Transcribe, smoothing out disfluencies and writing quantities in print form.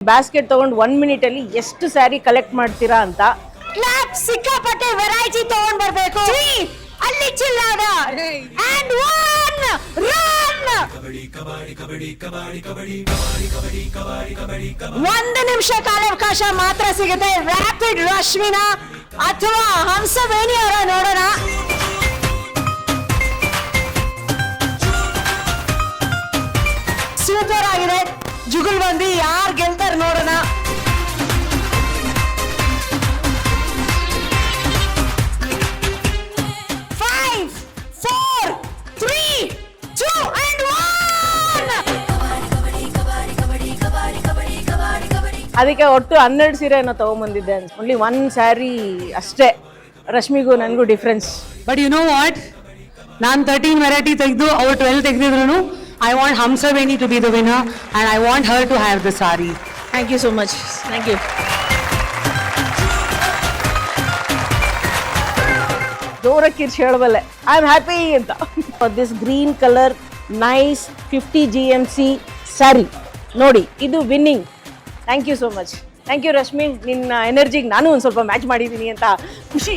Basket ತಗೊಂಡು 1 minute ಅಲ್ಲಿ ಎಷ್ಟು ಸ್ಯಾರಿ ಕಲೆಕ್ಟ್ ಮಾಡ್ತೀರಾ ಅಂತ. ಕ್ಲಾಪ್ ಸಿಕ್ಕಾಪಟ್ಟೆ ವೆರೈಟಿ ತಗೊಂಡ್ ಬರ್ಬೇಕು. ಅಲ್ಲಿ ಚಿಲ್ಲಾದ and 1 run. 1 ನಿಮಿಷ ಕಾಲಾವಕಾಶ ಮಾತ್ರ ಸಿಗುತ್ತೆ. ರ್ಯಾಪಿಡ್ ರಶ್ಮಿನ ಅಥವಾ ಹಂಸವೇಣಿ ಅವರ ನೋಡೋಣ. ಸೂಪರ್ ಆಗಿದೆ. ಜುಗುಲ್ ಬಂದಿ ಯಾರು ಗೆಲ್ತಾರೆ ನೋಡೋಣ. ಅದಕ್ಕೆ ಒಟ್ಟು 12 ಸೀರೆಯನ್ನು ತಗೊಂಡ್ಬಂದಿದ್ದೆ. ಓನ್ಲಿ 1 ಸ್ಯಾರಿ ಅಷ್ಟೇ ರಶ್ಮಿಗೂ ನನಗೂ difference. But you know what, ನಾನು 13 ವೆರೈಟಿ ತೆಗೆದು ಅವ್ರು 12 ತೆಗೆದಿದ್ರು. I want Hamsaveni to be the winner and I want her to have the sari. Thank you so much. Thank you. ಜೋರಾಗಿ ಕಿರ್ಚಿ ಹೇಳಬಲ್ಲೆ ಐ ಆಮ್ ಹ್ಯಾಪಿ ಅಂತ. This green colour nice 50 GMC sari ನೋಡಿ, ಇದು winning. Thank you so much. Thank you Rashmi. ನಿನ್ನ ಎನರ್ಜಿಗೆ ನಾನು ಒಂದು ಸ್ವಲ್ಪ ಮ್ಯಾಚ್ ಮಾಡಿದ್ದೀನಿ ಅಂತ ಖುಷಿ.